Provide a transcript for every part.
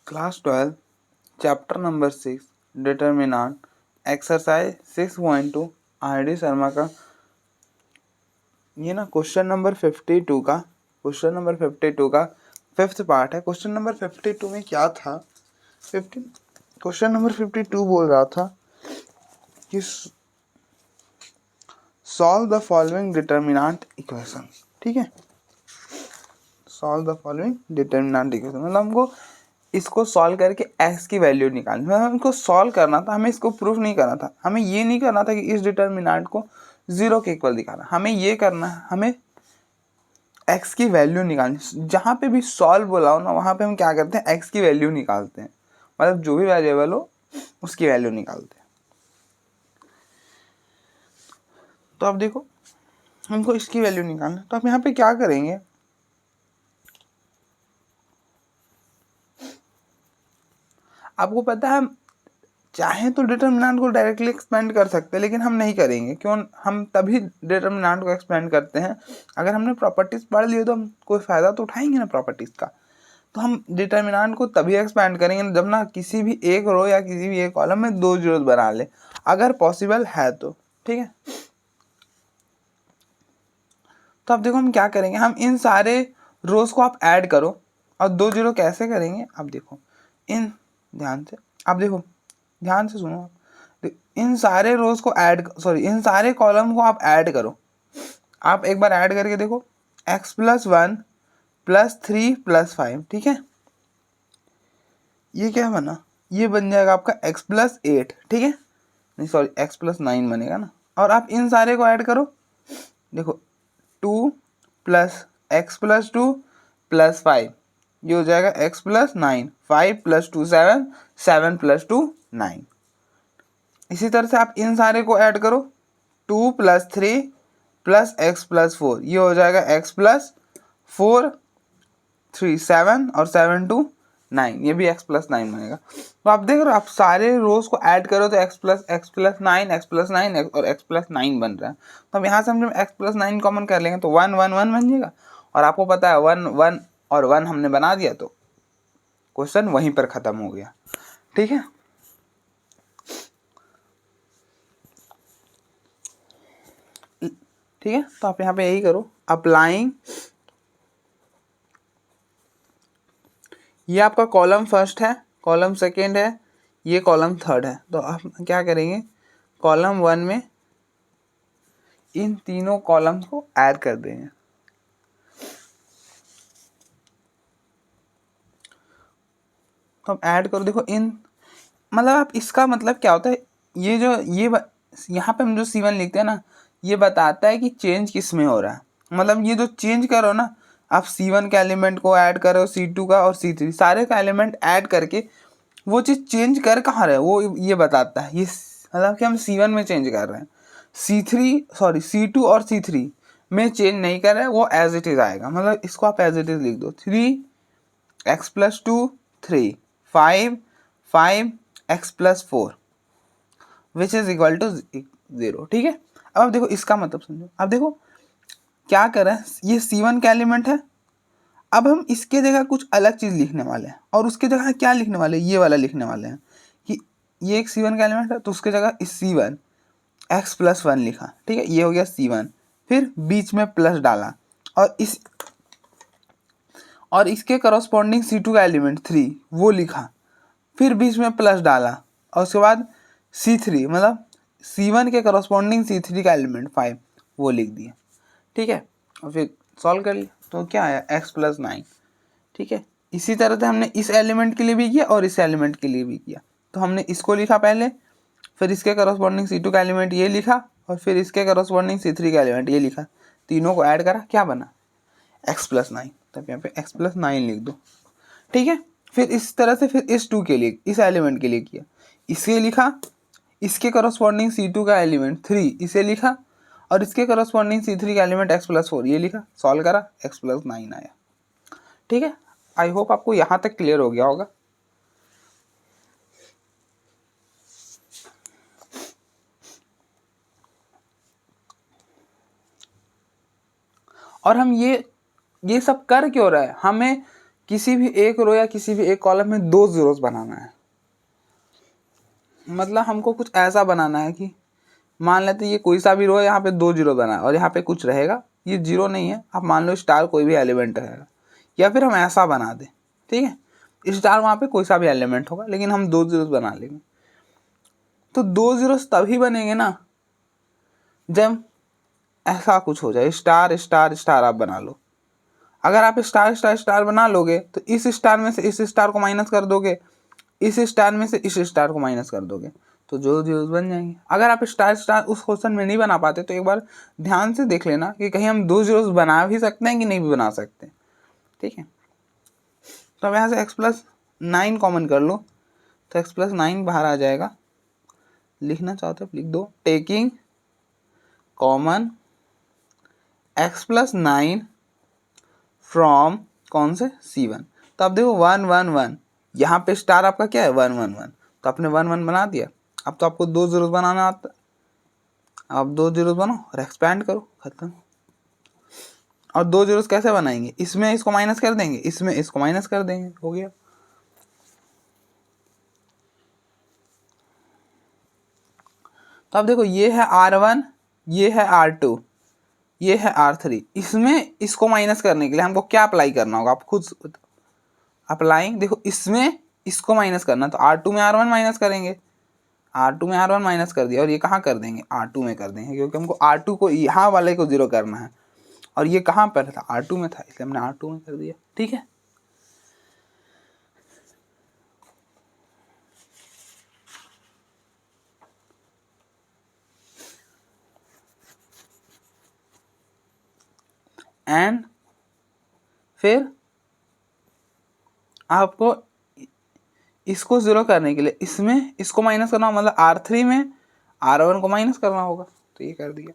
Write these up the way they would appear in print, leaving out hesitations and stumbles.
Class 12 chapter number 6 determinant exercise 6.2 RD. Sharma का ये ना क्वेश्चन नंबर 52 का फिफ्थ पार्ट है। क्वेश्चन नंबर 52 में क्या था? क्वेश्चन नंबर 52 बोल रहा था कि solve the following determinant equation. ठीक है, solve the following determinant equation मतलब हमको इसको सॉल्व करके x की वैल्यू निकालनी है। हमें इसको सॉल्व करना था, हमें इसको प्रूफ नहीं करना था। हमें ये नहीं करना था कि इस डिटर्मिनेंट को 0 के इक्वल दिखाना। हमें ये करना है, हमें x की वैल्यू निकालनी। जहाँ पे भी सॉल्व बोला हो ना, वहाँ पे हम क्या करते हैं, x की वैल्यू निकालते हैं। मतलब जो भी वेरिएबल हो उसकी वैल्यू निकालते हैं। तो अब देखो, हमको इसकी वैल्यू निकालना, तो आप यहाँ पे क्या करेंगे, आपको पता है चाहे तो डिटर्मिनेंट को डायरेक्टली एक्सपेंड कर सकते हैं, लेकिन हम नहीं करेंगे। क्यों? हम तभी डिटर्मिनेंट को एक्सपेंड करते हैं अगर हमने प्रॉपर्टीज पढ़ लिए, तो हम कोई फ़ायदा तो उठाएंगे ना प्रॉपर्टीज का। तो हम डिटर्मिनेंट को तभी एक्सपेंड करेंगे जब ना किसी भी एक रो या किसी भी एक कॉलम में 2 जीरोस बना ले, अगर पॉसिबल है तो। ठीक है, तो अब देखो हम क्या करेंगे, हम इन सारे रोज को आप ऐड करो। और 2 जीरो कैसे करेंगे, अब देखो इन ध्यान से, आप देखो ध्यान से सुनो आप। इन सारे रोज को इन सारे कॉलम को आप ऐड करो। आप एक बार ऐड करके देखो, x+1 +3 +5। ठीक है, ये क्या बना, ये बन जाएगा आपका x+8। ठीक है, नहीं सॉरी x+9 बनेगा ना। और आप इन सारे को ऐड करो, देखो 2 + x+2 +5, ये हो जाएगा x+9। 5 + 2 7, 7 + 2 9। इसी तरह से आप इन सारे को ऐड करो, 2 + 3 + x+4, ये हो जाएगा x+4 3 7 और 7 2 9, ये भी x+9 बनेगा। तो आप देख रहे हो, आप सारे रोज को ऐड करो तो x+9 x+9 और x+9 बन रहा है। तो अब यहाँ से हम जब x+9 कॉमन कर लेंगे तो 1 1 1 बन जाएगा। और आपको पता है 1 1 और 1 हमने बना दिया, तो क्वेश्चन वहीं पर खत्म हो गया। ठीक है, ठीक है, तो आप यहाँ पे यही करो, अप्लाइंग, ये आपका कॉलम फर्स्ट है, कॉलम सेकेंड है, ये कॉलम थर्ड है। तो आप क्या करेंगे, कॉलम 1 में इन तीनों कॉलम्स को ऐड कर देंगे। तो आप ऐड करो, देखो इन मतलब आप इसका मतलब क्या होता है, ये जो यहाँ पे हम जो C1 लिखते हैं ना, ये बताता है कि चेंज किस में हो रहा है। मतलब ये जो चेंज करो ना, आप C1 के एलिमेंट को ऐड करो, C2 का और C3 सारे का एलिमेंट ऐड करके वो चीज़ चेंज कर कहाँ रहे वो ये बताता है। ये मतलब कि हम C1 में चेंज कर रहे हैं, C2 और C3 में चेंज नहीं कर रहे हैं, वो एज इट इज़ आएगा। मतलब इसको आप एज इट इज़ लिख दो, 3x+2 3 5 5 x+4 which is equal to 0। ठीक है, अब आप देखो इसका मतलब समझो। अब देखो क्या कर रहे हैं, ये C1 का एलिमेंट है। अब हम इसके जगह कुछ अलग चीज़ लिखने वाले हैं, और उसके जगह क्या लिखने वाले हैं, ये वाला लिखने वाले हैं कि ये एक C1 का एलिमेंट है, तो उसके जगह इस C1 x+1 लिखा। ठीक है, ये हो गया C1, फिर बीच में प्लस डाला, और इसके करस्पॉन्डिंग C2 का एलिमेंट 3 वो लिखा, फिर बीच में प्लस डाला, और उसके बाद C3 मतलब C1 के करस्पॉन्डिंग C3 का एलिमेंट 5 वो लिख दिया। ठीक है, और फिर सॉल्व कर लिया, तो क्या आया x+9। ठीक है, इसी तरह से हमने इस एलिमेंट के लिए भी किया और इस एलिमेंट के लिए भी किया। तो हमने इसको लिखा पहले, फिर इसके करस्पॉन्डिंग C2 का एलिमेंट ये लिखा, और फिर इसके करस्पॉन्डिंग C3 का एलिमेंट ये लिखा। तीनों को ऐड करा, क्या बना x+9। तब यहाँ पे x+9 लिख दो। ठीक है, फिर इस तरह से फिर इस 2 के लिए, इस एलिमेंट के लिए किया, इसे लिखा, इसके करस्पॉन्डिंग C2 का एलिमेंट 3 इसे लिखा, और इसके करस्पॉन्डिंग C3 का एलिमेंट x+4 ये लिखा, सॉल्व करा, x+9 आया। ठीक है, आई होप आपको यहाँ तक क्लियर हो गया होगा। और हम ये सब कर क्यों रहे हैं, हमें किसी भी एक रो या किसी भी एक कॉलम में 2 जीरोस बनाना है। मतलब हमको कुछ ऐसा बनाना है कि मान लेते ये कोई सा भी रो है, यहाँ पे 2 जीरो बना है और यहाँ पे कुछ रहेगा, ये जीरो नहीं है, आप मान लो स्टार कोई भी एलिमेंट रहेगा, या फिर हम ऐसा बना दें, ठीक है, स्टार वहाँ पे कोई सा भी एलिमेंट होगा लेकिन हम 2 जीरोस बना लेंगे। तो 2 जीरोस तभी बनेंगे ना जब ऐसा कुछ हो जाए, स्टार स्टार स्टार आप बना लो। अगर आप स्टार स्टार स्टार बना लोगे तो इस स्टार में से इस स्टार को माइनस कर दोगे, इस स्टार में से इस स्टार को माइनस कर दोगे, तो जो जीरोस बन जाएंगे। अगर आप स्टार स्टार उस क्वेश्चन में नहीं बना पाते तो एक बार ध्यान से देख लेना कि कहीं हम 2 जीरोस बना भी सकते हैं कि नहीं भी बना सकते, ठीक है। तो अब यहाँ से x+9 कॉमन कर लो, तो x+9 बाहर आ जाएगा। लिखना चाहते हो लिख दो, टेकिंग कॉमन x+9 फ्रॉम कौन से C1। तो अब देखो 1 1 1, यहाँ पे स्टार आपका क्या है 1 1 1, तो आपने 1 1 बना दिया। अब तो आपको 2 जीरोस बनाना आता, अब 2 जीरोस बनाओ और एक्सपैंड करो, खत्म। और 2 जीरोस कैसे बनाएंगे, इसमें इसको माइनस कर देंगे, इसमें इसको माइनस कर देंगे, हो गया। तो अब देखो ये है R1, ये है R2, ये है R3, इसमें इसको माइनस करने के लिए हमको क्या अप्लाई करना होगा, आप खुद अप्लाइंग। देखो इसमें इसको माइनस करना, तो R2 में R1 माइनस करेंगे, R2 में R1 माइनस कर दिया, और ये कहाँ कर देंगे R2 में कर देंगे, क्योंकि हमको R2 को यहाँ वाले को 0 करना है, और ये कहाँ पर था R2 में था, इसलिए हमने R2 में कर दिया, ठीक है। एंड फिर आपको इसको 0 करने के लिए इसमें इसको माइनस करना, मतलब R3 में R1 को माइनस करना होगा, तो ये कर दिया।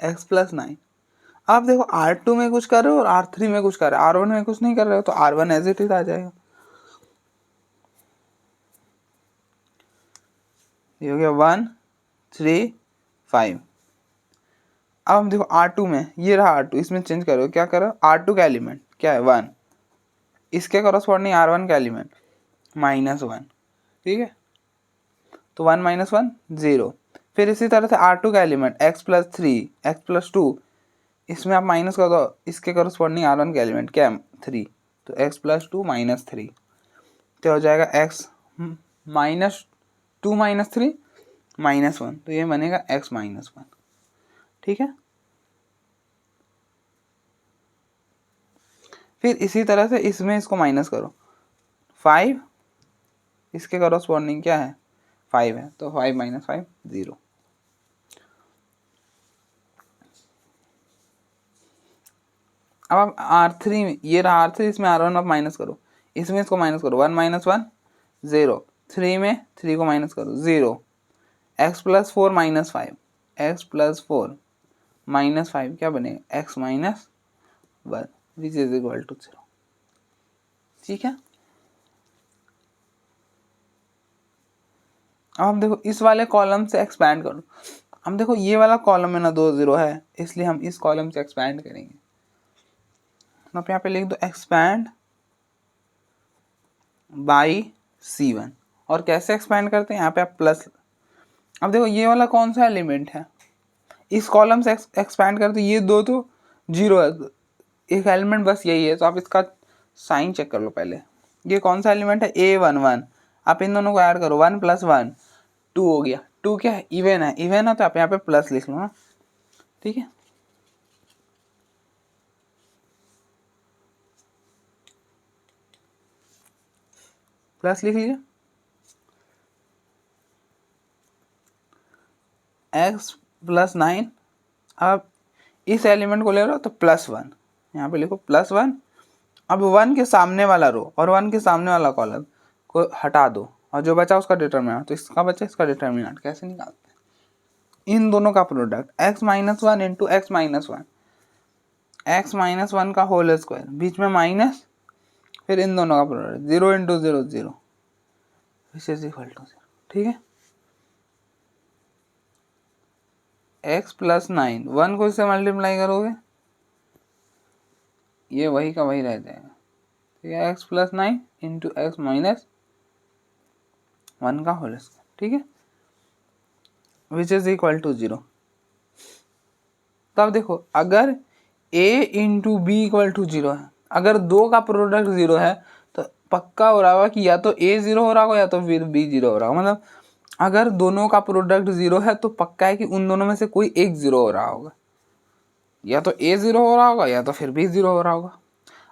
x+9, अब देखो R2 में कुछ कर रहे हो और R3 में कुछ कर रहे हो, R1 में कुछ नहीं कर रहे हो, तो R1 एज इट इज आ जाएगा। ये हो गया 1 3 5। अब हम देखो R2 में, ये रहा R2, इसमें चेंज करो, क्या करो, R2 का एलिमेंट क्या है 1, इसके कॉरस्पॉन्डिंग R1 का एलिमेंट -1, ठीक है। तो 1 - 1 0। फिर इसी तरह से R2 का एलिमेंट x+3 x+2, इसमें आप माइनस कर दो, इसके कॉरस्पॉन्डिंग R1 का एलिमेंट क्या है 3, तो x+2 - 3, तो हो जाएगा x -2 - 3 -1, तो ये बनेगा x - 1, ठीक है। फिर इसी तरह से इसमें इसको माइनस करो, 5, इसके कॉरस्पॉन्डिंग क्या है 5 है, तो 5 - 5 0। अब आप R3 में, ये रहा R3, इसमें R1 आप माइनस करो, इसमें इसको माइनस करो, 1 - 1 0, 3 में 3 को माइनस करो 0, x+4 - 5, x+4 - 5 क्या बनेगा x - 1 which is equal to 0, ठीक है। अब हम देखो इस वाले कॉलम से एक्सपैंड करो, हम देखो ये वाला कॉलम में ना 2 0 है, इसलिए हम इस कॉलम से एक्सपैंड करेंगे। आप यहाँ पे लिख दो एक्सपैंड बाई C1, और कैसे एक्सपैंड करते हैं, यहाँ पे आप प्लस। अब देखो ये वाला कौन सा एलिमेंट है, इस कॉलम से एक्सपैंड करते, ये 2 तो 0 है, एक एलिमेंट बस यही है, तो आप इसका साइन चेक कर लो पहले, ये कौन सा एलिमेंट है A11, आप इन दोनों को ऐड करो, 1 + 1 2 हो गया, 2 क्या है इवन है, इवन है तो आप यहाँ पे प्लस लिख लो ना, ठीक है। प्लस लिख लीजिए, x+9, अब इस एलिमेंट को ले रहे हो तो +1, यहाँ पे लिखो +1। अब 1 के सामने वाला रो और 1 के सामने वाला कॉलम को हटा दो, और जो बचा उसका डिटरमिनेंट, तो इसका बचा इसका डिटरमिनेंट कैसे निकालते हैं, इन दोनों का प्रोडक्ट x - 1 × x - 1, x - 1 का होल स्क्वायर, बीच में माइनस, फिर इन दोनों का product 0 × 0 0, which is equal to 0, ठीक है। x प्लस 9, 1 को इससे मल्टीप्लाई करोगे ये वही का वही रह जाएगा, ठीक है। x plus 9 into X minus 1 का होल स्क्वायर, ठीक है, विच इज इक्वल टू 0। तब देखो अगर a into B equal to 0 है, अगर दो का प्रोडक्ट 0 है तो पक्का हो रहा होगा कि या तो a 0 हो रहा होगा या तो फिर b 0 हो रहा होगा। मतलब अगर दोनों का प्रोडक्ट 0 है तो पक्का है कि उन दोनों में से कोई एक 0 हो रहा होगा, या तो a 0 हो रहा होगा या तो फिर b 0 हो रहा होगा।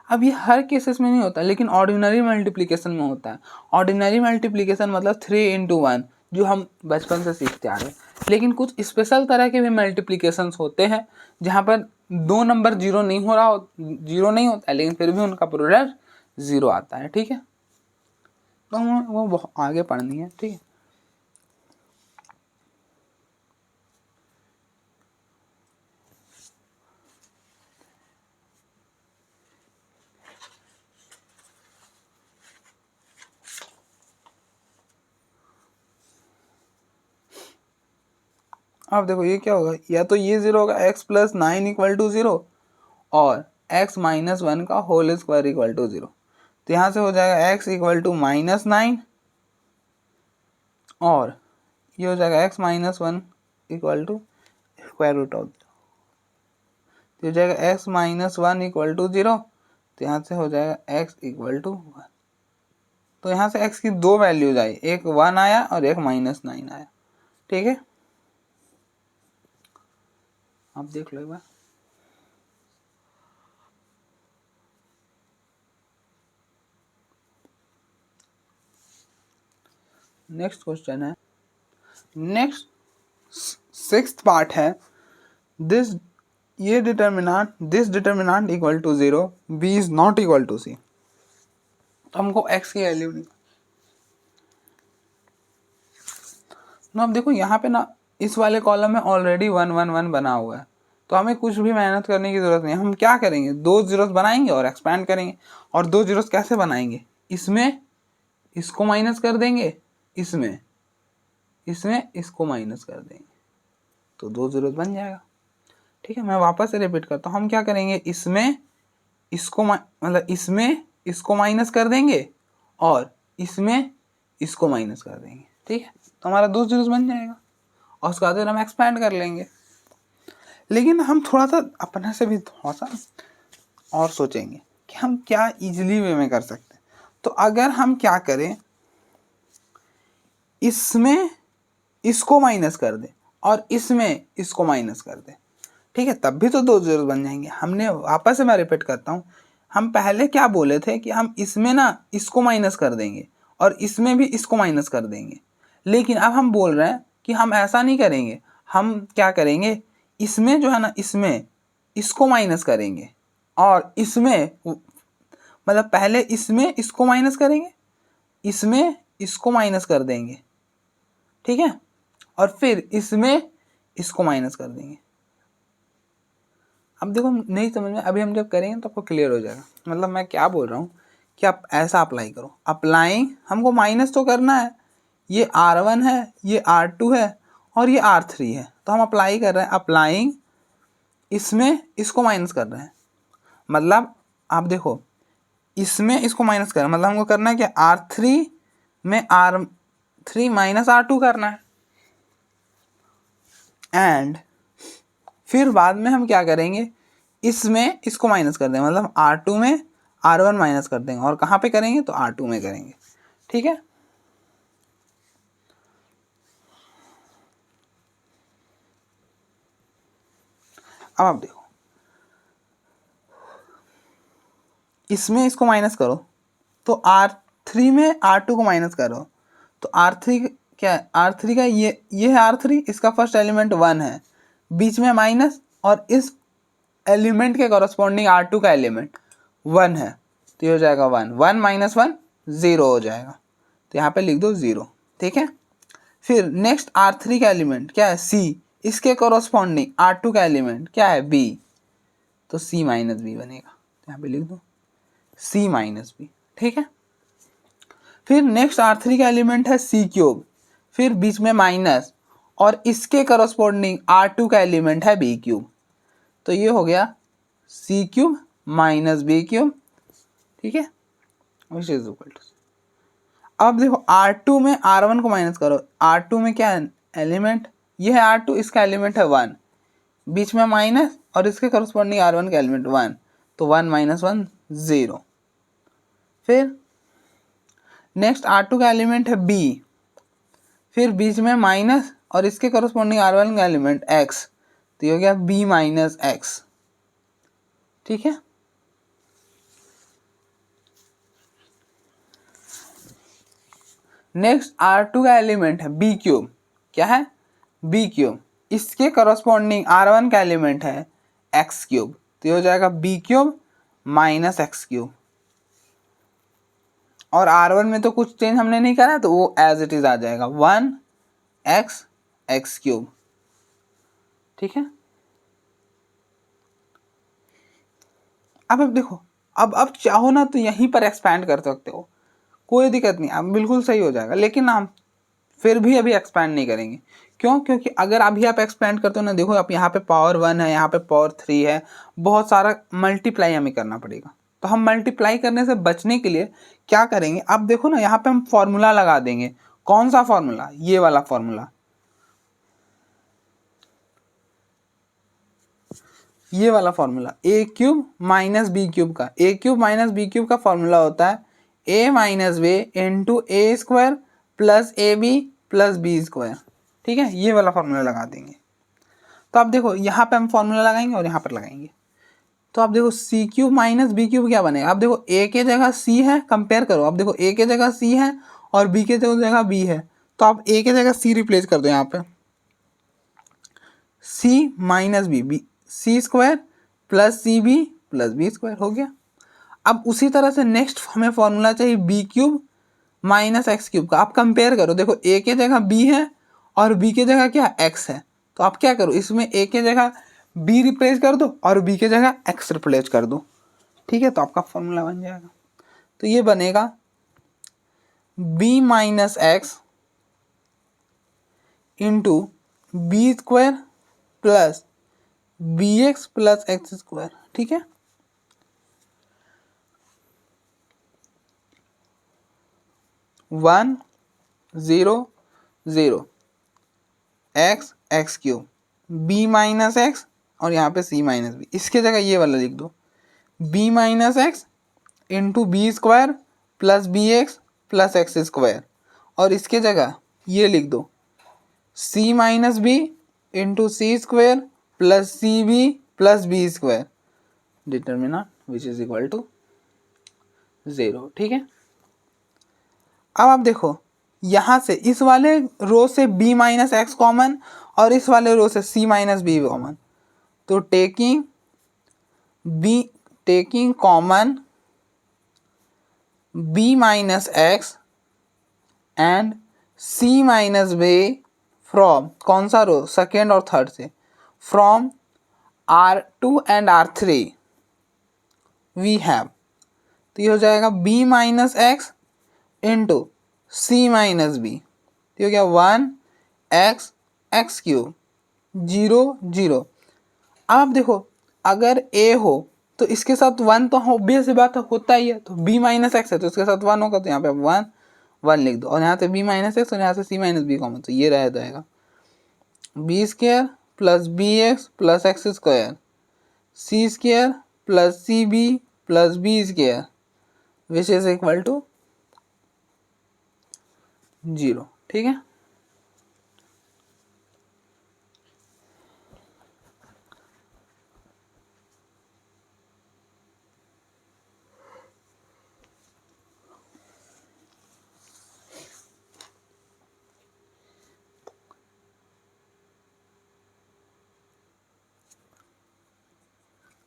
अब ये हर केसेस में नहीं होता, लेकिन ऑर्डिनरी मल्टीप्लिकेशन में होता है। ऑर्डिनरी मल्टीप्लिकेशन मतलब 3 इंटू 1 जो हम बचपन से सीखते आ रहे हैं। लेकिन कुछ स्पेशल तरह के भी मल्टीप्लिकेशंस होते हैं जहाँ पर दो नंबर जीरो नहीं होता है, लेकिन फिर भी उनका प्रोडक्ट 0 आता है, ठीक है। तो हमें वो बहुत आगे पढ़नी है, ठीक है। अब देखो ये क्या होगा, या तो ये 0 होगा x प्लस 9 इक्वल टू 0 और x माइनस 1 का होल स्क्वायर इक्वल टू 0। तो यहाँ से हो जाएगा x इक्वल टू माइनस 9 और ये हो जाएगा x minus 1 equal to square root of 0। तो हो जाएगा x माइनस 1 इक्वल टू 0। तो यहाँ से हो जाएगा x इक्वल टू 1। तो यहाँ से x की दो वैल्यूज आई, एक 1 आया और एक माइनस 9 आया, ठीक है। आप देख लो एक बार। नेक्स्ट क्वेश्चन है, नेक्स्ट 6th पार्ट है, this determinant equal to 0, b is not equal to c। तो हमको x की वैल्यू नहीं। ना अब देखो यहाँ पे ना इस वाले कॉलम में ऑलरेडी 1 1 1 बना हुआ है, तो हमें कुछ भी मेहनत करने की जरूरत नहीं। हम क्या करेंगे, दो जीरोस बनाएंगे और एक्सपैंड करेंगे। और दो जीरोस कैसे बनाएंगे, इसमें इसको माइनस कर देंगे, इसमें इसको माइनस कर देंगे, तो दो जीरोस बन जाएगा, ठीक है। मैं वापस से रिपीट करता हूँ, हम क्या करेंगे, इसमें इसको माइनस कर देंगे और इसमें इसको माइनस कर देंगे, ठीक है। तो हमारा दो जीरोस बन जाएगा और उसके बाद हम एक्सपैंड कर लेंगे। लेकिन हम थोड़ा सा अपने से भी थोड़ा सा और सोचेंगे कि हम क्या इजीली वे में कर सकते हैं। तो अगर हम क्या करें, इसमें इसको माइनस कर दें और इसमें इसको माइनस कर दें, ठीक है, तब भी तो दो जीरो बन जाएंगे। हमने वापस से मैं रिपीट करता हूँ, हम पहले क्या बोले थे कि हम इसमें ना इसको माइनस कर देंगे और इसमें भी इसको माइनस कर देंगे। लेकिन अब हम बोल रहे हैं कि हम ऐसा नहीं करेंगे, हम क्या करेंगे, इसमें जो है ना, इसमें इसको माइनस करेंगे और इसमें मतलब पहले इसमें इसको माइनस करेंगे, इसमें इसको माइनस कर देंगे, ठीक है, और फिर इसमें इसको माइनस कर देंगे। अब देखो नहीं समझ में, अभी हम जब करेंगे तो आपको क्लियर हो जाएगा। मतलब मैं क्या बोल रहा हूँ कि आप ऐसा अप्लाई करो, अप्लाइंग हमको माइनस तो करना है, ये R1 है, ये R2 है और ये R3 है, तो हम अप्लाई कर रहे हैं, अप्लाइंग इसमें इसको माइनस कर रहे हैं। मतलब आप देखो, इसमें इसको माइनस कर रहे हैं, मतलब हमको करना है कि R3 में R3 माइनस R2 करना है। एंड फिर बाद में हम क्या करेंगे, इसमें इसको माइनस कर देंगे, मतलब R2 में R1 माइनस कर देंगे और कहाँ पे करेंगे, तो R2 में करेंगे, ठीक है। अब आप देखो, इसमें इसको माइनस करो तो R3 में R2 को माइनस करो तो R3 क्या है, R3 का ये है R3, इसका फर्स्ट एलिमेंट 1 है, बीच में माइनस, और इस एलिमेंट के कॉरस्पॉन्डिंग R2 का एलिमेंट 1 है, तो ये हो जाएगा 1 1 माइनस 1 0 हो जाएगा, तो यहाँ पे लिख दो 0, ठीक है। फिर नेक्स्ट R3 का एलिमेंट क्या है, C, इसके कॉरस्पॉन्डिंग R2 का एलिमेंट क्या है, B, तो C माइनस B बनेगा, तो यहाँ पे लिख दो C माइनस B, ठीक है। फिर नेक्स्ट R3 का एलिमेंट है C क्यूब, फिर बीच में माइनस, और इसके करस्पॉन्डिंग R2 का एलिमेंट है बी क्यूब, तो ये हो गया सी क्यूब माइनस बी क्यूब, ठीक है, विच इज इक्वल टू। अब देखो R2 में R1 को माइनस करो, R2 में क्या है एलिमेंट, ये है R2, इसका एलिमेंट है 1, बीच में माइनस और इसके करस्पॉन्डिंग R1 का एलिमेंट 1, तो 1 माइनस 1 0। फिर नेक्स्ट R2 का एलिमेंट है B, फिर बीच में माइनस और इसके करस्पॉन्डिंग R1 का एलिमेंट x, तो ये हो गया B माइनस x, ठीक है। नेक्स्ट R2 का एलिमेंट है B क्यूब, क्या है B क्यूब, इसके करस्पॉन्डिंग R1 का एलिमेंट है x क्यूब, तो ये हो जाएगा B cube minus x cube, और R1 में तो कुछ चेंज हमने नहीं करा, तो वो एज इट इज आ जाएगा 1x x क्यूब, ठीक है। अब देखो, अब चाहो ना तो यहीं पर एक्सपैंड कर सकते हो, कोई दिक्कत नहीं, अब बिल्कुल सही हो जाएगा, लेकिन हम फिर भी अभी एक्सपैंड नहीं करेंगे। क्यों? क्योंकि अगर अभी आप एक्सपैंड करते हो ना, देखो आप यहाँ पे पावर 1 है, यहाँ पे पावर 3 है, बहुत सारा मल्टीप्लाई हमें करना पड़ेगा। तो हम मल्टीप्लाई करने से बचने के लिए क्या करेंगे, अब देखो ना यहाँ पे हम फॉर्मूला लगा देंगे। कौन सा फॉर्मूला? ये वाला फॉर्मूला, ये वाला formula a cube minus b cube का, a cube minus b cube का फॉर्मूला होता है a minus b into a square plus a b plus b square, ठीक है, ये वाला फॉर्मूला लगा देंगे। तो आप देखो यहाँ पे हम फॉर्मूला लगाएंगे और यहाँ पर लगाएंगे, तो आप देखो सी क्यूब माइनस बी क्यूब क्या बनेगा। आप देखो ए के जगह सी है, कंपेयर करो, आप देखो ए के जगह सी है और बी के जगह बी है, तो आप ए के जगह सी रिप्लेस कर दो, यहाँ पे c minus b c square plus c b plus b square हो गया। अब उसी तरह से नेक्स्ट हमें फॉर्मूला चाहिए b cube minus x cube का। आप कंपेयर करो, देखो ए के जगह बी है और बी के जगह क्या एक्स है, तो आप क्या करो, इसमें ए के जगह बी रिप्लेस कर दो और बी के जगह एक्स रिप्लेस कर दो, ठीक है, तो आपका फॉर्मूला बन जाएगा। तो ये बनेगा b minus x into b square plus b x plus x square, ठीक है। One zero zero x x cube b minus x और यहाँ पे सी माइनस बी, इसके जगह ये वाला लिख दो b minus x into b square plus b x plus x square, और इसके जगह ये लिख दो c minus b into c square plus c b plus b square, determinant which is equal to 0, ठीक है। अब आप देखो यहाँ से इस वाले रो से b माइनस एक्स कॉमन और इस वाले रो से c माइनस बी कॉमन, तो taking common b minus x and c minus b from कौन सा रो, सेकेंड और थर्ड से, from R2 and R3 we have, तो ये हो जाएगा b minus x into c minus B, तो हो गया 1x एक्स क्यूब 0 0। आप देखो अगर a हो तो इसके साथ 1 तो ऑब्वियस बात होता ही है, तो b माइनस एक्स है तो इसके साथ 1 होगा, तो यहाँ पे 1 1 लिख दो, और यहाँ से b माइनस एक्स और यहाँ से c माइनस बी कॉमन, तो ये रह जाएगा b square plus b x plus x square c square plus c b plus b square which is equal to 0, ठीक है।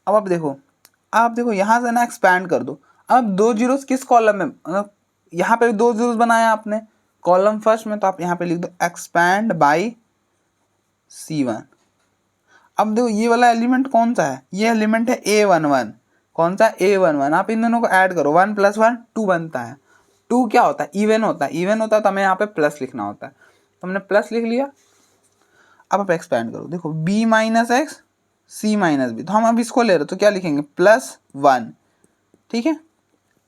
अब आप देखो यहाँ से ना एक्सपैंड कर दो। अब 2 जीरोस किस कॉलम में, मतलब यहाँ पे 2 जीरोस बनाया आपने कॉलम फर्स्ट में, तो आप यहाँ पे लिख दो एक्सपैंड बाई C1। अब देखो ये वाला एलिमेंट कौन सा है, ये एलिमेंट है A11, कौन सा A11। आप इन दोनों को ऐड करो, 1 + 1 2 बनता है। 2 क्या होता है, इवन होता है, इवन होता है तो हमें यहाँ पे प्लस लिखना होता है। तो हमने प्लस लिख लिया। अब आप एक्सपेंड करो, देखो b minus x c minus B, तो हम अब इसको ले रहे तो क्या लिखेंगे +1, ठीक है,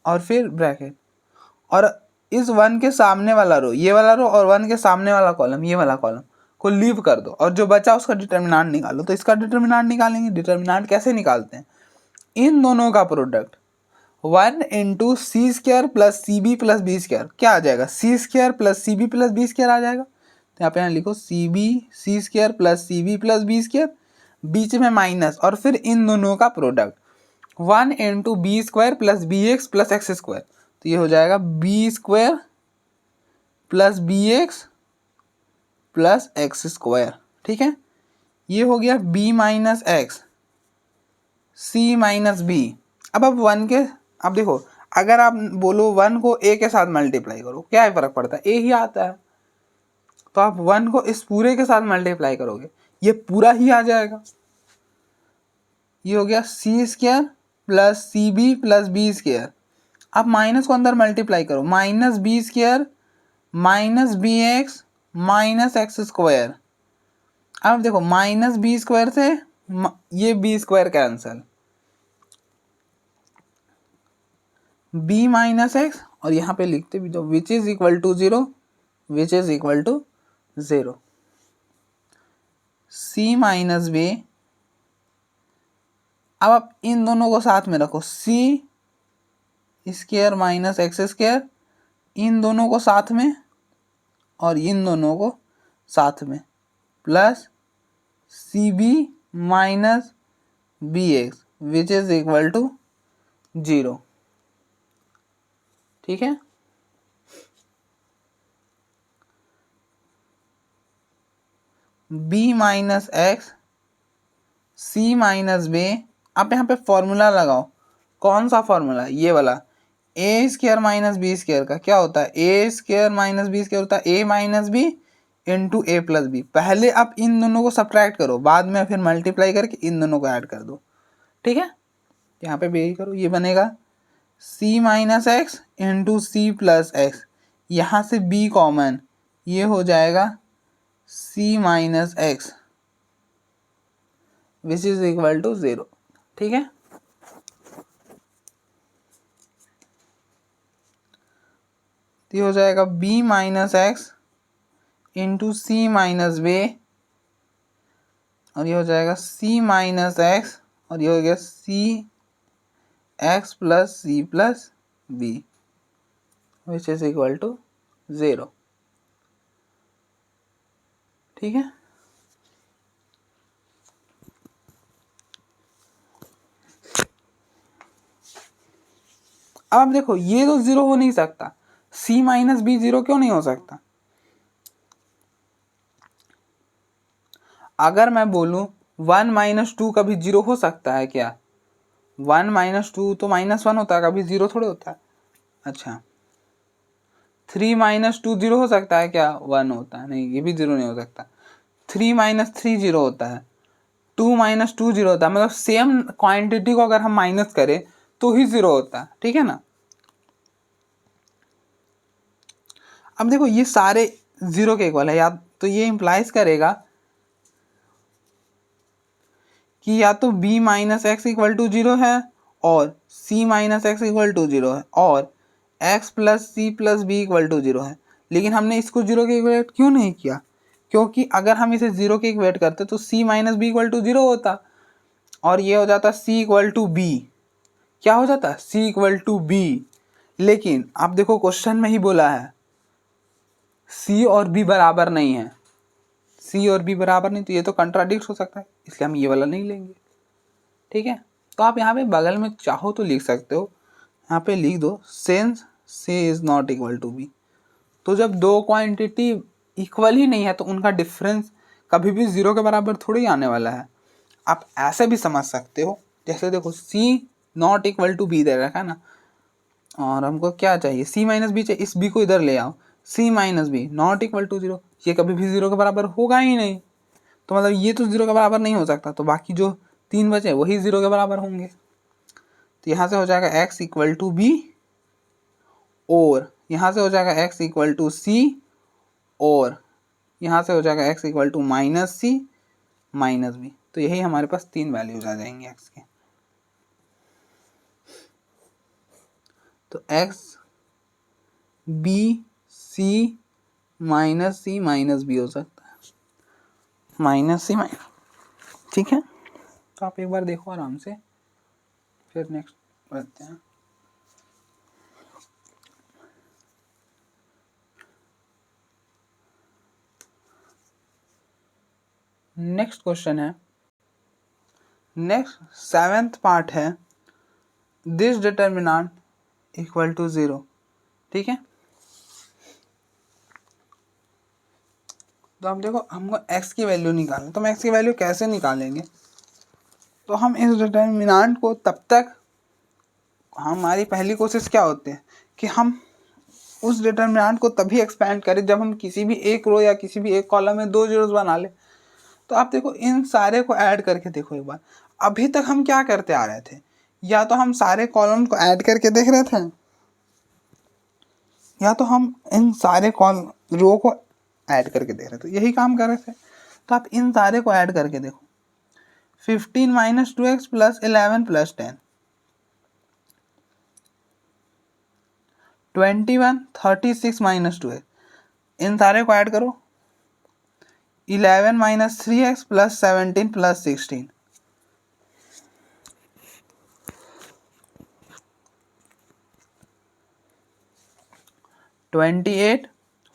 और फिर ब्रैकेट, और इस 1 के सामने वाला रो, ये वाला रो, और 1 के सामने वाला कॉलम, ये वाला कॉलम को लीव कर दो, और जो बचा उसका डिटर्मिनेंट निकालो। तो इसका डिटर्मिनेंट निकालेंगे। डिटर्मिनेंट कैसे निकालते हैं, इन दोनों का product 1 into c square plus c b plus b square, क्या आ जाएगा c square plus c b plus b square आ जाएगा। तो यहाँ पे यहाँ लिखो c b c square plus c b plus b square, बीच में माइनस, और फिर इन दोनों का product 1 into b square plus b x plus x square, तो ये हो जाएगा b square plus b x plus x square, ठीक है। ये हो गया b minus x c minus b. अब 1 के, अब देखो अगर आप बोलो 1 को a के साथ मल्टीप्लाई करो, क्या फर्क पड़ता है, a ही आता है। तो आप 1 को इस पूरे के साथ मल्टीप्लाई करोगे, ये पूरा ही आ जाएगा। ये हो गया c square plus c b plus b square. आप माइनस को अंदर मल्टीप्लाई करो, minus b square minus b x minus x square. अब देखो माइनस बी स्क्वायर से ये b square cancel, b minus x, और यहाँ पे लिखते भी तो which is equal to 0, which is equal to 0, c minus b. अब आप इन दोनों को साथ में रखो, c square minus x square, इन दोनों को साथ में और इन दोनों को साथ में, plus c b minus b x which is equal to 0, ठीक है। b minus x c minus b. आप यहाँ पे फॉर्मूला लगाओ, कौन सा फॉर्मूला, ये वाला, ए स्क्वायर माइनस बी स्क्वायर का क्या होता है, ए स्क्वायर माइनस बी स्क्वायर होता है a minus b into A plus B. पहले आप इन दोनों को सब्ट्रैक्ट करो, बाद में फिर मल्टीप्लाई करके इन दोनों को ऐड कर दो, ठीक है। यहाँ पे भी यही करो, ये बनेगा c minus x into c plus x, यहाँ से b कॉमन, ये हो जाएगा c minus x which is equal to 0, ठीक है। तो ये हो जाएगा b minus x into c minus b, और ये हो जाएगा c माइनस एक्स, और ये हो गया c x plus c plus b which is equal to 0, ठीक है। अब देखो ये तो 0 हो नहीं सकता, c माइनस बी 0 क्यों नहीं हो सकता। अगर मैं बोलूं 1 माइनस 2 कभी 0 हो सकता है क्या, 1 माइनस 2 तो -1 होता है, कभी 0 थोड़े होता है। अच्छा 3 माइनस 2 0 हो सकता है क्या, 1 होता है, नहीं ये भी 0 नहीं हो सकता। 3 माइनस 3 0 होता है, 2 माइनस 2 0 होता है, मतलब सेम क्वांटिटी को अगर हम माइनस करें तो ही 0 होता है, ठीक है ना। अब देखो ये सारे 0 के इक्वल है, या तो ये इंप्लाइज करेगा कि या तो b minus x equal to 0 है और c minus x equal to 0 है, और x plus c plus b equal to 0 है। लेकिन हमने इसको 0 के इक्वेट क्यों नहीं किया, क्योंकि अगर हम इसे 0 के इक्वेट करते तो c minus B equal to 0 होता, और ये हो जाता c इक्वल टू बी, क्या हो जाता c इक्वल टू बी। लेकिन आप देखो क्वेश्चन में ही बोला है c और b बराबर नहीं है, c और b बराबर नहीं, तो ये तो कंट्राडिक्ट हो सकता है, इसलिए हम ये वाला नहीं लेंगे, ठीक है। तो आप यहाँ पे बगल में चाहो तो लिख सकते हो, यहाँ पे लिख दो since c is not equal to b। तो जब दो क्वांटिटी इक्वल ही नहीं है तो उनका डिफरेंस कभी भी 0 के बराबर थोड़ी आने वाला है। आप ऐसे भी समझ सकते हो, जैसे देखो c not equal to b दे रखा है ना, और हमको क्या चाहिए c माइनस बी चाहिए, इस b को इधर ले आओ, c minus B not equal to 0, ये कभी भी 0 के बराबर होगा ही नहीं। तो मतलब ये तो 0 के बराबर नहीं हो सकता, तो बाकी जो 3 बचे वही 0 के बराबर होंगे। तो यहाँ से हो जाएगा x इक्वल टू बी, और यहाँ से हो जाएगा x इक्वल टू सी, और यहाँ से हो जाएगा x equal to minus C minus B. तो यही हमारे पास 3 वैल्यूज आ जाएंगे x के। तो x B C minus C minus B हो सकता है, माइनस सी माइनस, ठीक है। तो आप एक बार देखो आराम से, फिर नेक्स्ट बढ़ते हैं। नेक्स्ट क्वेश्चन है, नेक्स्ट 7th पार्ट है, दिस डिटर्मिनेंट इक्वल टू 0, ठीक है। तो अब देखो हमको x की वैल्यू निकालनी, तो हम x की वैल्यू कैसे निकालेंगे? तो हम इस डिटर्मिनेंट को तब तक, हमारी पहली कोशिश क्या होती है कि हम उस डिटर्मिनेंट को तभी एक्सपेंड करें जब हम किसी भी एक रो या किसी भी एक कॉलम में 2 जीरोस बना ले। तो आप देखो इन सारे को ऐड करके देखो एक बार। अभी तक हम क्या करते आ रहे थे, या तो हम सारे कॉलम को ऐड करके देख रहे थे, या तो हम इन सारे रो को ऐड करके देख रहे थे, यही काम कर रहे थे। तो आप इन सारे को ऐड करके देखो, 15 minus 2x plus 11 plus 10, 21 36 minus 2x, इन सारे को ऐड करो, 11 minus 3x plus 17 plus 16, 28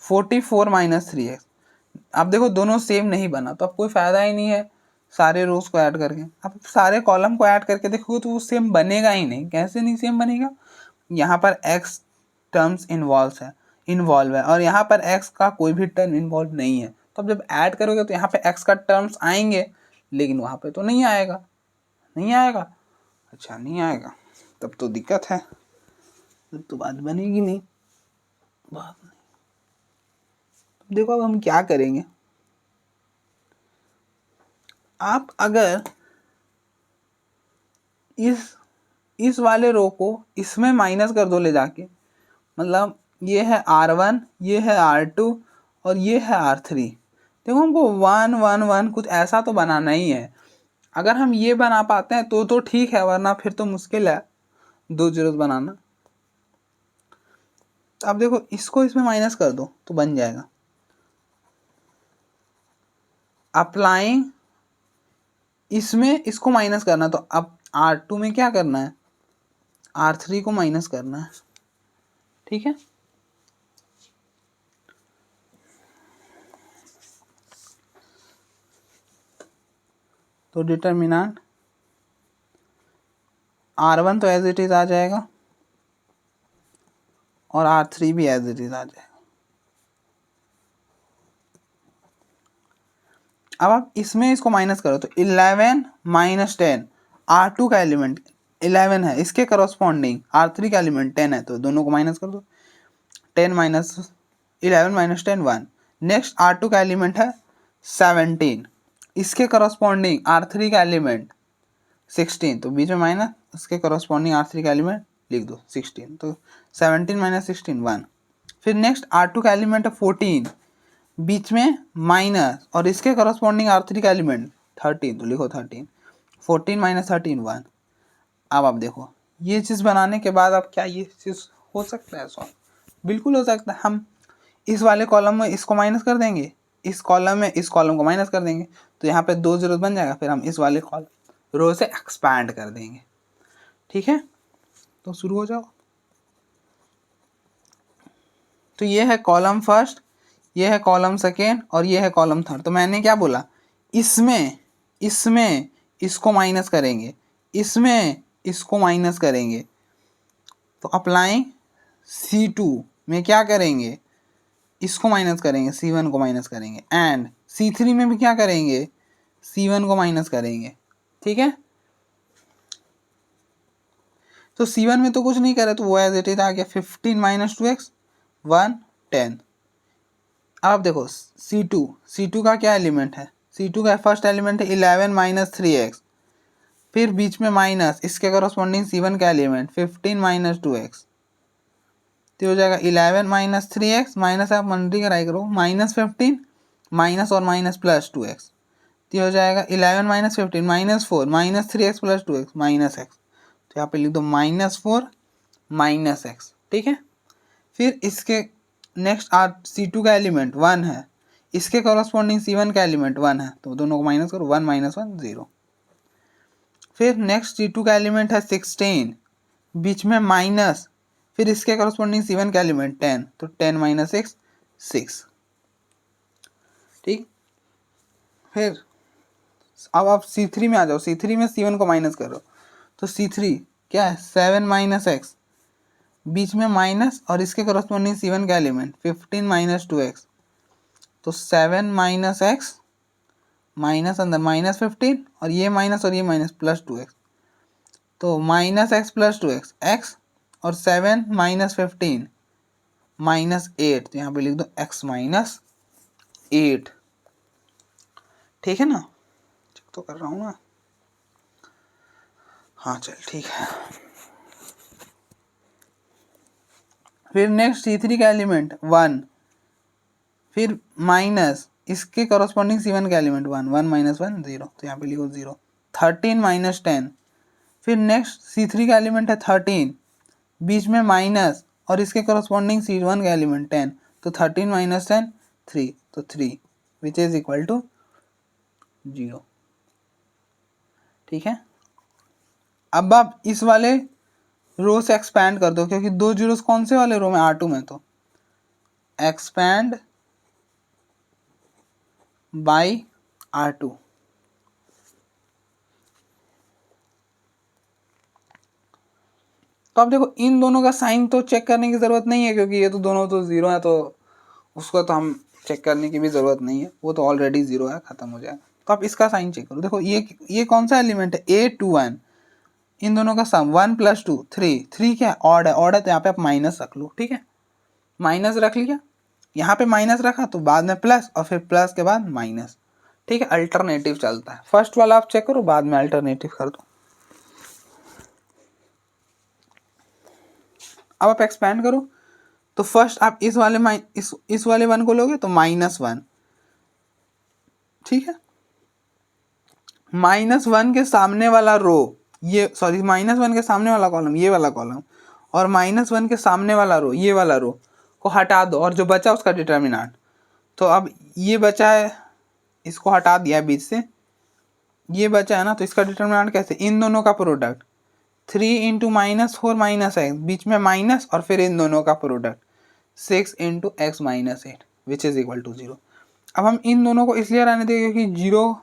44 minus 3x। अब देखो दोनों सेम नहीं बना, तो अब कोई फ़ायदा ही नहीं है सारे रोज को ऐड करके। अब सारे कॉलम को ऐड करके देखो तो वो सेम बनेगा ही नहीं। कैसे नहीं सेम बनेगा? यहाँ पर x टर्म्स इन्वॉल्व है और यहाँ पर x का कोई भी टर्म इन्वॉल्व नहीं है। तो अब जब ऐड करोगे तो यहाँ पे x का टर्म्स आएंगे, लेकिन वहाँ पे तो नहीं आएगा। नहीं आएगा, अच्छा नहीं आएगा, तब तो दिक्कत है, तब तो बात बनेगी नहीं, बात नहीं। देखो अब हम क्या करेंगे, आप अगर इस वाले रो को इसमें माइनस कर दो ले जाके, मतलब ये है R1, ये है R2 और ये है R3। देखो हमको 1 1 1 कुछ ऐसा तो बनाना ही है। अगर हम ये बना पाते हैं तो ठीक है, वरना फिर तो मुश्किल है 2 जीरोस बनाना। तो अब देखो इसको इसमें माइनस कर दो तो बन जाएगा। अप्लाइंग, इसमें इसको माइनस करना, तो अब R2 में क्या करना है, R3 को माइनस करना है, ठीक है। तो डिटर्मिनेंट R1 तो एज इट इज आ जाएगा और R3 भी एज इट इज आ जाएगा। अब आप इसमें इसको माइनस करो तो 11 माइनस 10, R2 का एलिमेंट 11 है, इसके करस्पॉन्डिंग R3 का एलिमेंट 10 है, तो दोनों को माइनस कर दो। 10 माइनस 11 माइनस 10 1। नेक्स्ट R2 का एलिमेंट है 17, इसके करस्पॉन्डिंग R3 का एलिमेंट 16, तो बीच में माइनस, उसके करस्पॉन्डिंग R3 का एलिमेंट लिख दो 16, तो 17 माइनस 16 1। फिर नेक्स्ट R2 का एलिमेंट है 14, बीच में माइनस और इसके करस्पॉन्डिंग R3 का एलिमेंट 13, तो लिखो 13, 14 माइनस 13 1। अब आप देखो ये चीज़ बनाने के बाद अब क्या ये चीज़ हो सकता है सॉल्व? बिल्कुल हो सकता है। हम इस वाले कॉलम में इसको माइनस कर देंगे, इस कॉलम में इस कॉलम को माइनस कर देंगे, तो यहाँ पे 2 जीरो बन जाएगा। फिर हम इस वाले कॉलम रो से एक्सपैंड कर देंगे, ठीक है। तो शुरू हो जाओ। तो ये है कॉलम फर्स्ट, ये है कॉलम सेकेंड और ये है कॉलम थर्ड। तो मैंने क्या बोला, इसमें इसको माइनस करेंगे, इसमें इसको माइनस करेंगे। तो अप्लाइंग C2 में क्या करेंगे, इसको माइनस करेंगे, C1 को माइनस करेंगे, एंड C3 में भी क्या करेंगे, C1 को माइनस करेंगे, ठीक है। तो C1 में तो कुछ नहीं करे, तो वो एज इट इज आ गया 15 माइनस 2x 1 10। अब देखो C2 का क्या एलिमेंट है, C2 का फर्स्ट एलिमेंट है 11 माइनस 3x, फिर बीच में माइनस, इसके करस्पॉन्डिंग C1 का एलिमेंट 15 माइनस 2x, तो हो जाएगा 11 माइनस 3x, माइनस आप मल्टीप्लाई करो, माइनस 15 माइनस और माइनस प्लस 2x, तो ये हो जाएगा 11 minus 15 minus 4 minus 3x plus 2x minus x, तो यहाँ पे लिख दो -4 माइनस x, ठीक है। फिर इसके नेक्स्ट C2 का एलिमेंट 1 है, इसके कॉरस्पॉन्डिंग C1 का एलिमेंट 1 है, तो दोनों को माइनस करो, 1 माइनस 1 0। फिर नेक्स्ट C2 का एलिमेंट है 16, बीच में माइनस, फिर इसके कॉरस्पॉन्डिंग C1 का एलिमेंट 10, तो 10 माइनस 6 6, ठीक। फिर अब आप C3 में आ जाओ, C3 में C1 को माइनस करो, तो C3 क्या है 7 माइनस x, बीच में माइनस और इसके कॉरस्पॉन्डिंग C1 का एलिमेंट 15 माइनस 2x, तो 7 माइनस x माइनस अंदर माइनस 15 और ये माइनस प्लस 2x, तो minus x plus 2x x और 7 माइनस 15 माइनस 8, तो यहाँ पे लिख दो x माइनस 8, ठीक है ना। चेक तो कर रहा हूँ ना, हाँ चल ठीक है। फिर नेक्स्ट C3 का एलिमेंट 1, फिर माइनस इसके कॉरस्पॉन्डिंग C1 का एलिमेंट 1, 1 माइनस 1 0, तो यहाँ पे लिखो 0, 13 माइनस 10। फिर नेक्स्ट C3 का एलिमेंट है 13, बीच में माइनस और इसके कॉरस्पॉन्डिंग C1 का एलिमेंट 10, तो 13 माइनस 10 3, तो 3 विच इज इक्वल टू 0, ठीक है। अब आप इस वाले रो से एक्सपैंड कर दो, क्योंकि दो जीरोस कौन से वाले रो में, R2 में, तो एक्सपैंड बाई R2। तो अब देखो इन दोनों का साइन तो चेक करने की ज़रूरत नहीं है, क्योंकि ये तो दोनों तो ज़ीरो है, तो उसको तो हम चेक करने की भी ज़रूरत नहीं है, वो तो ऑलरेडी ज़ीरो है, ख़त्म हो जाएगा। तो आप इसका साइन चेक करो, देखो ये कौन सा एलिमेंट है, A21, इन दोनों का सम 1 + 2 3, 3 क्या है, ऑड है, ऑड है, तो यहाँ पे आप माइनस रख लो, ठीक है। माइनस रख लिया, यहाँ पे माइनस रखा तो बाद में प्लस और फिर प्लस के बाद माइनस, ठीक है। अल्टरनेटिव चलता है, फर्स्ट वाला आप चेक करो, बाद में अल्टरनेटिव कर दो। अब आप एक्सपैंड करो, तो फर्स्ट आप इस वाले 1 को लोगे तो -1, ठीक है। -1 के सामने वाला रो, ये सॉरी -1 के सामने वाला कॉलम, ये वाला कॉलम, और -1 के सामने वाला रो, ये वाला रो को हटा दो, और जो बचा उसका डिटर्मिनेंट। तो अब ये बचा है, इसको हटा दिया है बीच से, ये बचा है ना, तो इसका डिटर्मिनेंट कैसे, इन दोनों का प्रोडक्ट 3 इंटू -4 माइनस एक्स, बीच में माइनस और फिर इन दोनों का product 6 into X minus 8 which is equal to 0। अब हम इन दोनों को इसलिए रहने देंगे क्योंकि 0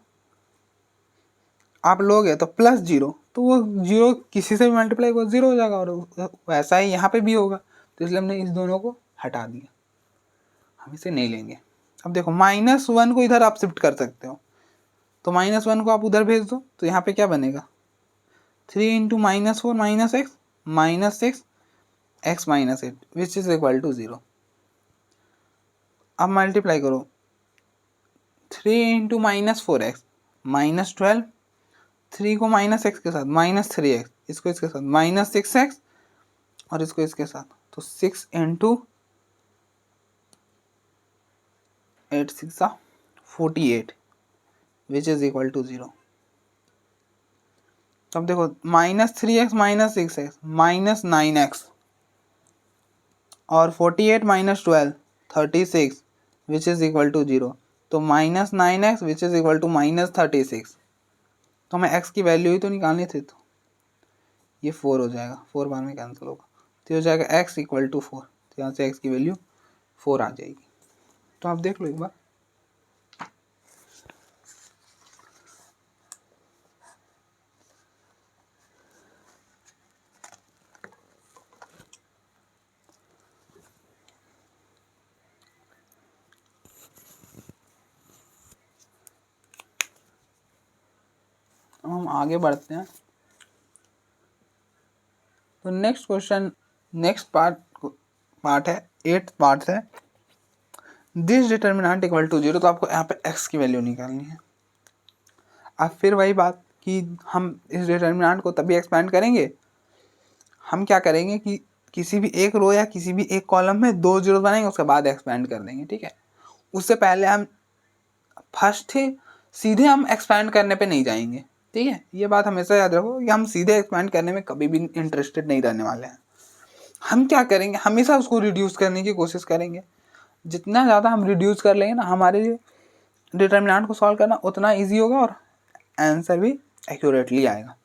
आप लोगे तो +0, तो वो 0 किसी से भी मल्टीप्लाई को 0 हो जाएगा, और वैसा ही यहाँ पे भी होगा, तो इसलिए हमने इस दोनों को हटा दिया, हम इसे नहीं लेंगे। अब देखो -1 को इधर आप शिफ्ट कर सकते हो, तो -1 को आप उधर भेज दो, तो यहाँ पे क्या बनेगा, 3 into -4 minus X minus 6 X minus 8 which is equal to 0। अब मल्टीप्लाई करो, 3 इंटू -4x -12, 3 को -x के साथ -3x, इसको इसके साथ -6x और इसको इसके साथ, तो 6 into 8 6 48 which is equal to 0। तो अब देखो -3x -6x -9x और 48 -12 36 विच इज इक्वल टू 0, तो -9x which is equal to -36। तो हमें x की वैल्यू ही तो निकालनी थी, तो ये 4 हो जाएगा, 4 बार में कैंसिल होगा, तो हो जाएगा x इक्वल टू 4, तो यहाँ से x की वैल्यू 4 आ जाएगी। तो आप देख लो एक बार, हम आगे बढ़ते हैं। तो नेक्स्ट क्वेश्चन, नेक्स्ट पार्ट है 8th पार्ट है, दिस डिटर्मिनेंट इक्वल टू 0, तो आपको यहाँ पे x की वैल्यू निकालनी है। अब फिर वही बात कि हम इस डिटर्मिनेंट को तभी एक्सपेंड करेंगे, हम क्या करेंगे कि किसी भी एक रो या किसी भी एक कॉलम में 2 जीरो बनाएंगे, उसके बाद एक्सपेंड कर देंगे, ठीक है। उससे पहले हम फर्स्ट है, सीधे हम एक्सपैंड करने पे नहीं जाएंगे, ठीक है, ये बात हमेशा याद रखो कि हम सीधे एक्सपैंड करने में कभी भी इंटरेस्टेड नहीं रहने वाले हैं। हम क्या करेंगे, हमेशा उसको रिड्यूस करने की कोशिश करेंगे। जितना ज़्यादा हम रिड्यूस कर लेंगे ना, हमारे लिए डिटर्मिनेंट को सॉल्व करना उतना ईजी होगा और आंसर भी एक्यूरेटली आएगा।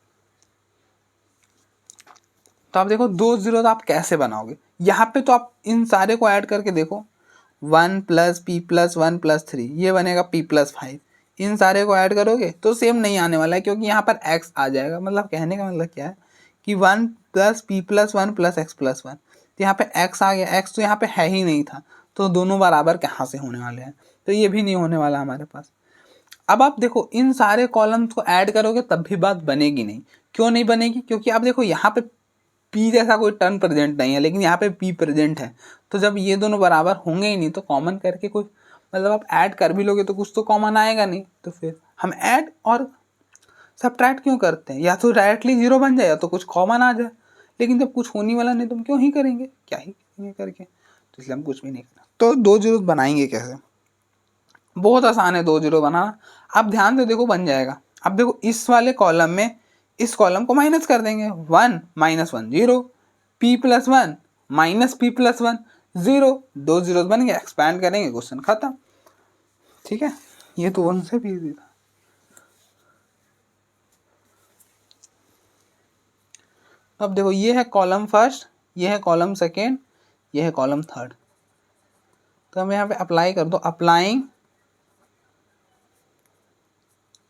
तो आप देखो 2 जीरो आप कैसे बनाओगे, यहाँ पे तो आप इन सारे को ऐड करके देखो, 1 प्लस पी प्लस 1 प्लस 3 ये बनेगा p प्लस 5। इन सारे को ऐड करोगे तो सेम नहीं आने वाला है, क्योंकि यहाँ पर x आ जाएगा। मतलब कहने का मतलब क्या है कि 1 plus P plus 1 plus x plus 1, तो यहाँ पे x आ गया, x तो यहाँ पे है ही नहीं था, तो दोनों बराबर कहाँ से होने वाले हैं, तो ये भी नहीं होने वाला हमारे पास। अब आप देखो इन सारे कॉलम्स को ऐड करोगे तब भी बात बनेगी नहीं। क्यों नहीं बनेगी, क्योंकि आप देखो यहाँ पे p जैसा कोई टर्म प्रेजेंट नहीं है, लेकिन यहाँ पे p प्रेजेंट है, तो जब ये दोनों बराबर होंगे ही नहीं तो कॉमन करके कोई, मतलब आप ऐड कर भी लोगे तो कुछ तो कॉमन आएगा नहीं, तो फिर हम ऐड और सब्ट्रैक्ट क्यों करते हैं, या तो डायरेक्टली जीरो बन जाए या तो कुछ कॉमन आ जाए, लेकिन जब कुछ होने वाला नहीं तो हम क्यों ही करेंगे, क्या ही करेंगे करके, तो इसलिए हम कुछ भी नहीं करना। तो 2 जीरो बनाएंगे कैसे, बहुत आसान है 2 जीरो बनाना। आप ध्यान से देखो बन जाएगा। अब देखो इस वाले कॉलम में इस कॉलम को माइनस कर देंगे, 1 minus 1 zero, p plus 1 minus p plus 1 zero, 2 zero बन गया, एक्सपैंड करेंगे क्वेश्चन खत्म, ठीक है। ये तो 1 से भी इजी था। अब देखो ये है कॉलम फर्स्ट, ये है कॉलम सेकेंड, ये है कॉलम थर्ड, तो हम यहाँ पे अप्लाई कर दो, अप्लाइंग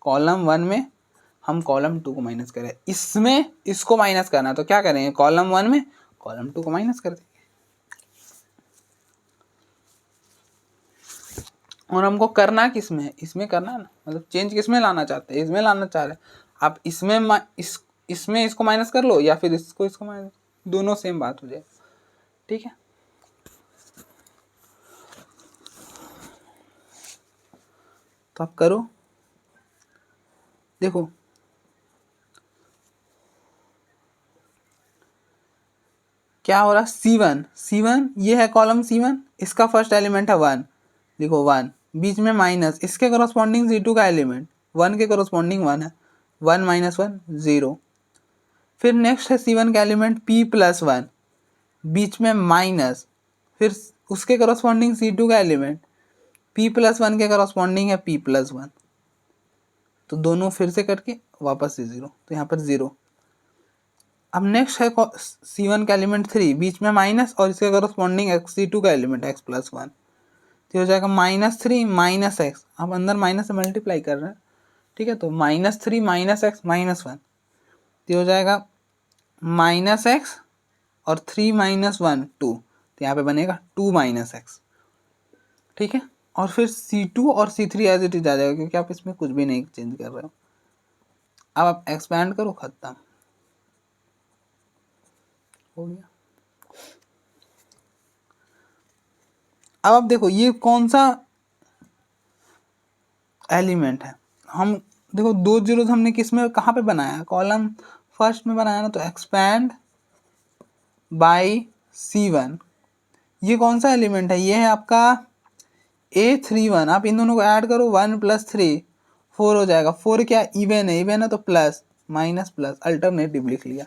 कॉलम 1 में हम कॉलम 2 को माइनस करें, इसमें इसको माइनस करना है तो क्या करेंगे, कॉलम 1 में कॉलम 2 को माइनस कर देंगे। और हमको करना किस में, इसमें करना है ना, मतलब चेंज किस में लाना चाहते हैं, इसमें लाना चाह रहे हैं आप, इसमें इसमें इसको माइनस कर लो या फिर इसको माइनस, दोनों सेम बात हो जाए, ठीक है। तो आप करो, देखो क्या हो रहा है, C1 ये है कॉलम C1, इसका फर्स्ट एलिमेंट है 1, देखो 1, बीच में माइनस, इसके करस्पॉन्डिंग C2 का एलिमेंट 1 के करस्पॉन्डिंग 1 है, 1 माइनस 1 0। फिर नेक्स्ट है C1 का एलिमेंट p प्लस 1, बीच में माइनस, फिर उसके करस्पॉन्डिंग C2 का एलिमेंट p प्लस 1 के करस्पॉन्डिंग है p प्लस 1, तो दोनों फिर से करके वापस से 0, तो यहाँ पर 0। अब नेक्स्ट है C1 का एलिमेंट 3, बीच में माइनस और इसके करस्पॉन्डिंग C2 का एलिमेंट x प्लस 1, तो हो जाएगा -3 माइनस एक्स, अब अंदर माइनस से मल्टीप्लाई कर रहे हैं, ठीक है, तो -3 माइनस एक्स माइनस 1, तो हो जाएगा -x और 3 माइनस 1 2, तो यहाँ पे बनेगा 2 माइनस एक्स, ठीक है। और फिर C2 और C3 एज इट इज आ जाएगा, क्योंकि आप इसमें कुछ भी नहीं चेंज कर रहे हो। अब आप एक्सपैंड करो, खत्म हो गया। अब आप देखो ये कौन सा एलिमेंट है, हम देखो 2 जीरो हमने किस में कहाँ पे बनाया, कॉलम फर्स्ट में बनाया ना, तो एक्सपैंड बाय C1, ये कौन सा एलिमेंट है, ये है आपका A31। आप इन दोनों को ऐड करो, 1 प्लस 3 4 हो जाएगा, 4 क्या इवन है तो प्लस माइनस प्लस अल्टरनेटिव लिख लिया।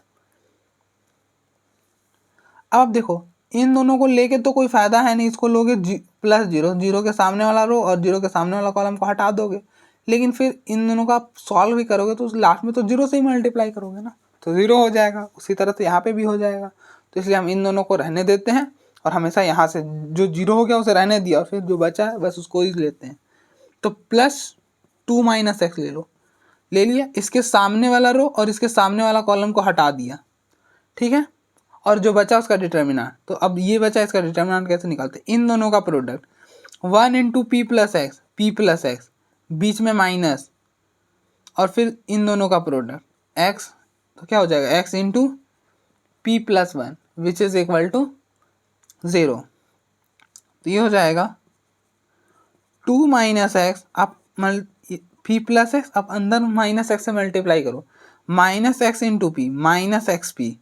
अब आप देखो इन दोनों को लेके तो कोई फायदा है नहीं, इसको लोगे प्लस जीरो, जीरो के सामने वाला रो और जीरो के सामने वाला कॉलम को हटा दोगे, लेकिन फिर इन दोनों का आप सॉल्व भी करोगे तो लास्ट में तो जीरो से ही मल्टीप्लाई करोगे ना, तो जीरो हो जाएगा, उसी तरह से यहाँ पे भी हो जाएगा। तो इसलिए हम इन दोनों को रहने देते हैं और हमेशा यहाँ से जो जीरो हो गया उसे रहने दिया और फिर जो बचा है बस उसको ही लेते हैं। तो +2 माइनस एक्स ले लिया, इसके सामने वाला रो और इसके सामने वाला कॉलम को हटा दिया, ठीक है, और जो बचा उसका डिटर्मिनेंट। तो अब ये बचा, इसका डिटर्मिनेंट कैसे निकालते हैं, इन दोनों का product 1 into P plus x, बीच में माइनस, और फिर इन दोनों का प्रोडक्ट x, तो क्या हो जाएगा x into P plus 1 which is equal to 0। तो ये हो जाएगा 2 माइनस एक्स, आप पी प्लस एक्स, आप अंदर माइनस एक्स से मल्टीप्लाई करो, minus x into P minus X P,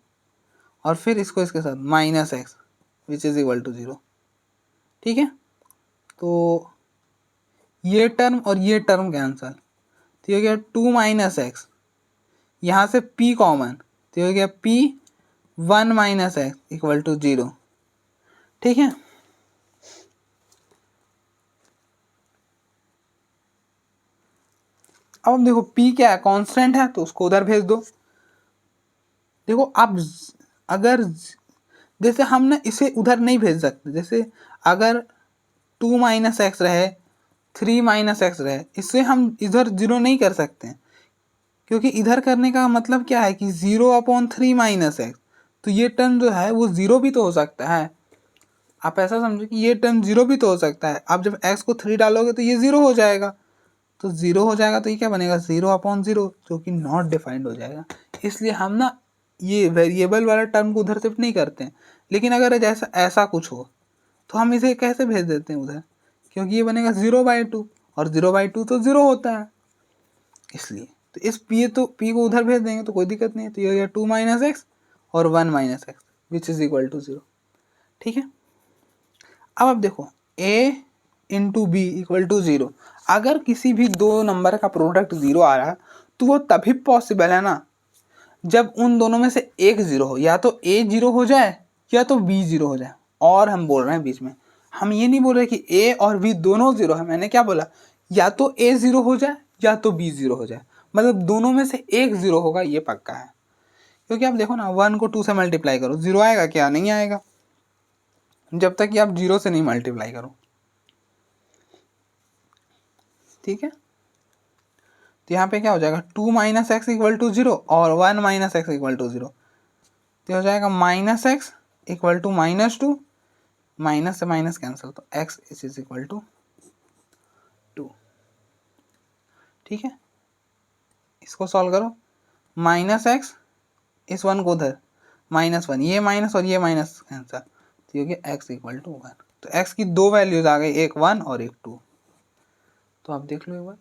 और फिर इसको इसके साथ minus x which is equal to 0, ठीक है। तो ये टर्म और ये टर्म कैंसल, तो ये हो गया 2 माइनस एक्स, यहाँ से p कॉमन, तो ये हो गया p 1 minus x equal to 0। ठीक है, अब देखो p क्या है, कांस्टेंट है, तो उसको उधर भेज दो। देखो अब अगर जैसे हम ना इसे उधर नहीं भेज सकते, जैसे अगर 2 माइनस एक्स रहे, 3 माइनस एक्स रहे, इससे हम इधर 0 नहीं कर सकते, क्योंकि इधर करने का मतलब क्या है कि 0/3 माइनस एक्स, तो ये टर्म जो है वो 0 भी तो हो सकता है। आप ऐसा समझो कि ये टर्म 0 भी तो हो सकता है। आप जब x को 3 डालोगे तो ये 0 हो जाएगा, तो 0 हो जाएगा, तो ये क्या बनेगा 0/0, जो कि नॉट डिफाइंड हो जाएगा। इसलिए हम ना ये वेरिएबल वाला टर्म को उधर शिफ्ट नहीं करते हैं। लेकिन अगर जैसा ऐसा कुछ हो तो हम इसे कैसे भेज देते हैं उधर, क्योंकि ये बनेगा 0/2, और 0/2 तो 0 होता है, इसलिए तो इस p को उधर भेज देंगे तो कोई दिक्कत नहीं है। तो ये हो गया 2 माइनस एक्स और 1 minus x which is equal to 0। ठीक है, अब आप देखो a into B equal to 0। अगर किसी भी दो नंबर का प्रोडक्ट 0 आ रहा है तो वो तभी पॉसिबल है ना जब उन दोनों में से एक 0 हो, या तो a 0 हो जाए या तो b 0 हो जाए। और हम बोल रहे हैं बीच में, हम ये नहीं बोल रहे कि a और b दोनों 0 है। मैंने क्या बोला, या तो a 0 हो जाए या तो b 0 हो जाए, मतलब दोनों में से एक 0 होगा, ये पक्का है। क्योंकि आप देखो ना 1 को 2 से मल्टीप्लाई करो, 0 आएगा क्या, नहीं आएगा, जब तक कि आप 0 से नहीं मल्टीप्लाई करो। ठीक है, तो यहाँ पे क्या हो जाएगा 2 माइनस एक्स इक्वल टू 0 और 1 माइनस एक्स इक्वल टू 0, तो हो जाएगा minus x equal to -2, minus से माइनस कैंसिल, तो x इज इक्वल टू 2। ठीक है, इसको सॉल्व करो, माइनस एक्स इस 1 को उधर, -1, ये माइनस और ये माइनस कैंसिल, तो ये हो गया x इक्वल टू 1। तो x की दो वैल्यूज आ गई, एक 1 और एक 2। तो आप देख लो एक बार।